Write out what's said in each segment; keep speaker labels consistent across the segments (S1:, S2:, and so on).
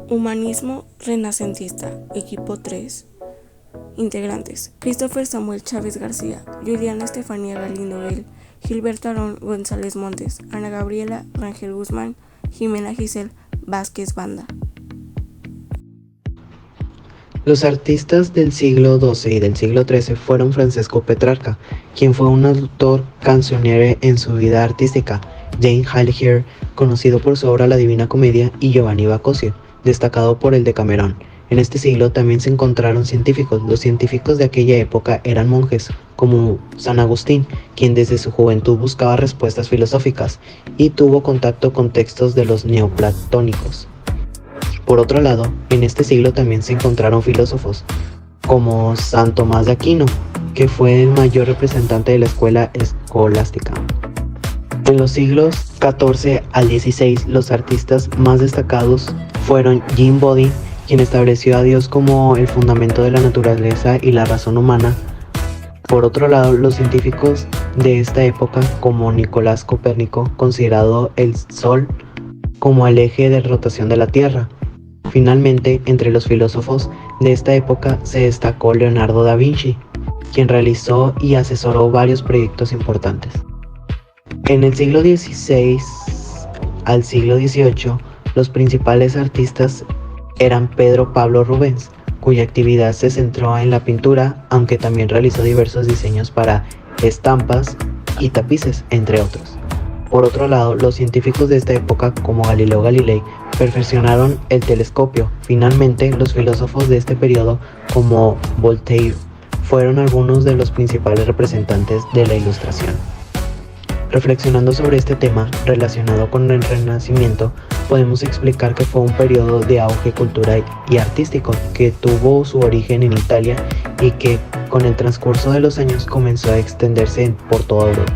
S1: Humanismo renacentista, equipo 3. Integrantes: Christopher Samuel Chávez García, Juliana Estefanía Galindo Bell, Gilberto Aarón González Montes, Ana Gabriela Rangel Guzmán, Jimena Giselle Vázquez Banda.
S2: Los artistas del siglo XII y del siglo XIII fueron Francesco Petrarca, quien fue un autor cancionero en su vida artística, James Hillier, conocido por su obra La Divina Comedia, y Giovanni Boccaccio, destacado por el Decamerón. En este siglo también se encontraron científicos. Los científicos de aquella época eran monjes, como San Agustín, quien desde su juventud buscaba respuestas filosóficas y tuvo contacto con textos de los neoplatónicos. Por otro lado, en este siglo también se encontraron filósofos, como San Tomás de Aquino, que fue el mayor representante de la escuela escolástica. En los siglos XIV al XVI, los artistas más destacados fueron Jean Bodin, quien estableció a Dios como el fundamento de la naturaleza y la razón humana. Por otro lado, los científicos de esta época, como Nicolás Copérnico, considerado el Sol como el eje de rotación de la Tierra. Finalmente, entre los filósofos de esta época se destacó Leonardo da Vinci, quien realizó y asesoró varios proyectos importantes. En el siglo XVI al siglo XVIII, los principales artistas eran Pedro Pablo Rubens, cuya actividad se centró en la pintura, aunque también realizó diversos diseños para estampas y tapices, entre otros. Por otro lado, los científicos de esta época, como Galileo Galilei, perfeccionaron el telescopio. Finalmente, los filósofos de este periodo, como Voltaire, fueron algunos de los principales representantes de la Ilustración. Reflexionando sobre este tema relacionado con el Renacimiento, podemos explicar que fue un periodo de auge cultural y artístico que tuvo su origen en Italia y que con el transcurso de los años comenzó a extenderse por toda Europa.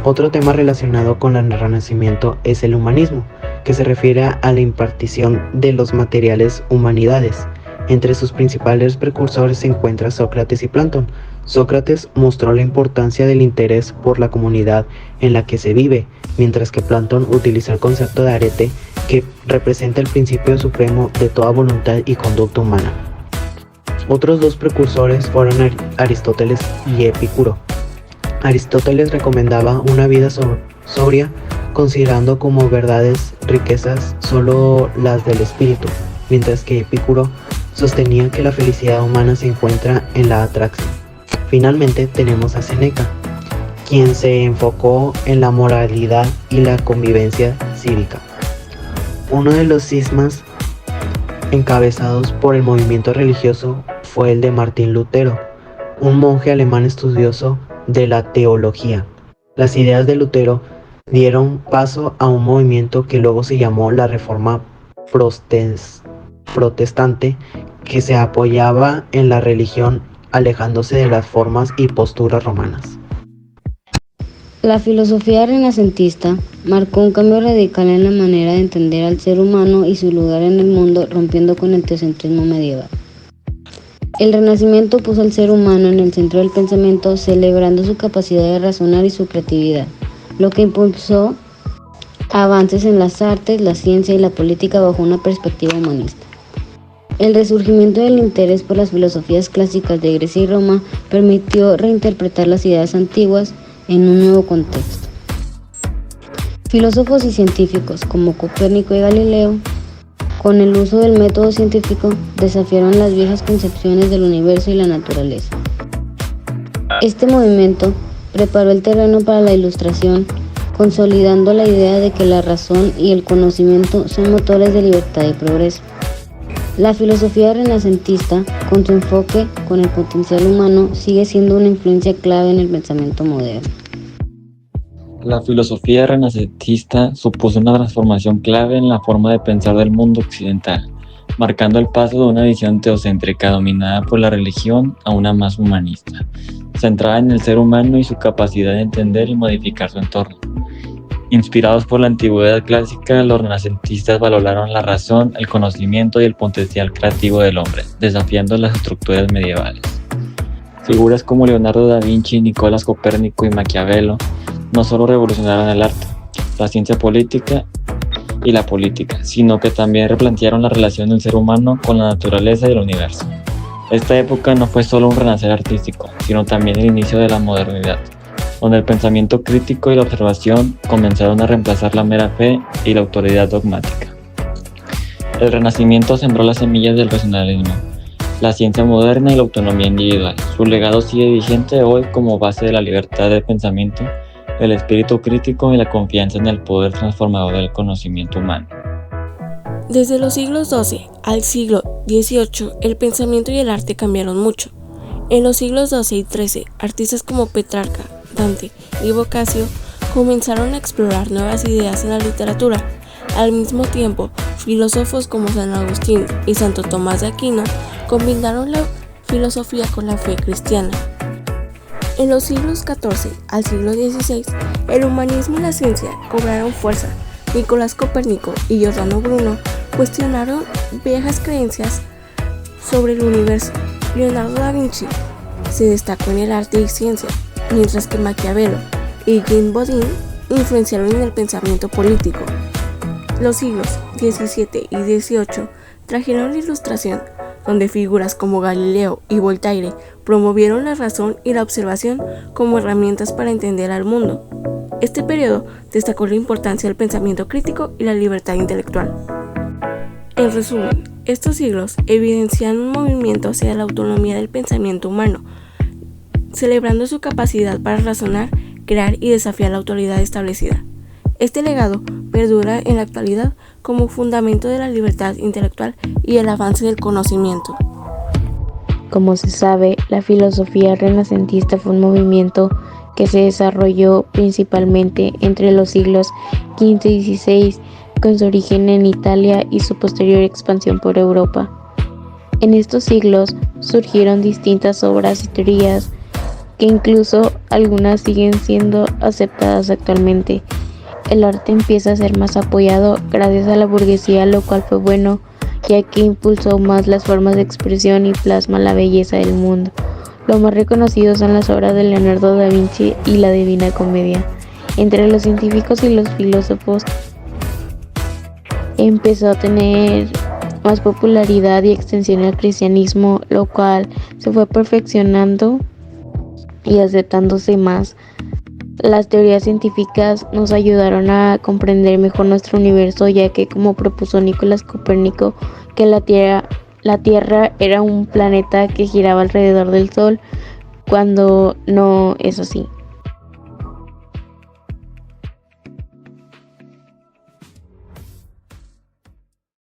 S2: Otro tema relacionado con el Renacimiento es el humanismo, que se refiere a la impartición de los materiales humanidades. Entre sus principales precursores se encuentran Sócrates y Platón. Sócrates mostró la importancia del interés por la comunidad en la que se vive, mientras que Platón utilizó el concepto de arete, que representa el principio supremo de toda voluntad y conducta humana. Otros dos precursores fueron Aristóteles y Epicuro. Aristóteles recomendaba una vida sobria, considerando como verdades riquezas solo las del espíritu, mientras que Epicuro sostenía que la felicidad humana se encuentra en la atracción. Finalmente tenemos a Séneca, quien se enfocó en la moralidad y la convivencia cívica. Uno de los cismas encabezados por el movimiento religioso fue el de Martín Lutero, un monje alemán estudioso de la teología. Las ideas de Lutero dieron paso a un movimiento que luego se llamó la Reforma Protestante, que se apoyaba en la religión, alejándose de las formas y posturas romanas.
S3: La filosofía renacentista marcó un cambio radical en la manera de entender al ser humano y su lugar en el mundo, rompiendo con el teocentrismo medieval. El Renacimiento puso al ser humano en el centro del pensamiento, celebrando su capacidad de razonar y su creatividad, lo que impulsó avances en las artes, la ciencia y la política bajo una perspectiva humanista. El resurgimiento del interés por las filosofías clásicas de Grecia y Roma permitió reinterpretar las ideas antiguas en un nuevo contexto. Filósofos y científicos como Copérnico y Galileo, con el uso del método científico, desafiaron las viejas concepciones del universo y la naturaleza. Este movimiento preparó el terreno para la Ilustración, consolidando la idea de que la razón y el conocimiento son motores de libertad y progreso. La filosofía renacentista, con su enfoque con el potencial humano, sigue siendo una influencia clave en el pensamiento moderno.
S4: La filosofía renacentista supuso una transformación clave en la forma de pensar del mundo occidental, marcando el paso de una visión teocéntrica dominada por la religión a una más humanista, centrada en el ser humano y su capacidad de entender y modificar su entorno. Inspirados por la antigüedad clásica, los renacentistas valoraron la razón, el conocimiento y el potencial creativo del hombre, desafiando las estructuras medievales. Figuras como Leonardo da Vinci, Nicolás Copérnico y Maquiavelo no solo revolucionaron el arte, la ciencia política y la política, sino que también replantearon la relación del ser humano con la naturaleza y el universo. Esta época no fue solo un renacer artístico, sino también el inicio de la modernidad, donde el pensamiento crítico y la observación comenzaron a reemplazar la mera fe y la autoridad dogmática. El Renacimiento sembró las semillas del racionalismo, la ciencia moderna y la autonomía individual. Su legado sigue vigente hoy como base de la libertad de pensamiento, el espíritu crítico y la confianza en el poder transformador del conocimiento humano.
S1: Desde los siglos XII al siglo XVIII, el pensamiento y el arte cambiaron mucho. En los siglos XII y XIII, artistas como Petrarca, Dante y Boccaccio comenzaron a explorar nuevas ideas en la literatura. Al mismo tiempo, filósofos como San Agustín y Santo Tomás de Aquino combinaron la filosofía con la fe cristiana. En los siglos XIV al siglo XVI, el humanismo y la ciencia cobraron fuerza. Nicolás Copérnico y Giordano Bruno cuestionaron viejas creencias sobre el universo. Leonardo da Vinci se destacó en el arte y ciencia, mientras que Maquiavelo y Jean Bodin influenciaron en el pensamiento político. Los siglos XVII y XVIII trajeron la Ilustración, donde figuras como Galileo y Voltaire promovieron la razón y la observación como herramientas para entender al mundo. Este periodo destacó la importancia del pensamiento crítico y la libertad intelectual. En resumen, estos siglos evidencian un movimiento hacia la autonomía del pensamiento humano, celebrando su capacidad para razonar, crear y desafiar la autoridad establecida. Este legado perdura en la actualidad como fundamento de la libertad intelectual y el avance del conocimiento.
S3: Como se sabe, la filosofía renacentista fue un movimiento que se desarrolló principalmente entre los siglos XV y XVI, con su origen en Italia y su posterior expansión por Europa. En estos siglos surgieron distintas obras y teorías que incluso algunas siguen siendo aceptadas actualmente. El arte empieza a ser más apoyado gracias a la burguesía, lo cual fue bueno, ya que impulsó más las formas de expresión y plasma la belleza del mundo. Lo más reconocido son las obras de Leonardo da Vinci y la Divina Comedia. Entre los científicos y los filósofos empezó a tener más popularidad y extensión el cristianismo, lo cual se fue perfeccionando y aceptándose más. Las teorías científicas nos ayudaron a comprender mejor nuestro universo, ya que, como propuso Nicolás Copérnico, que la Tierra era un planeta que giraba alrededor del Sol, cuando no es así.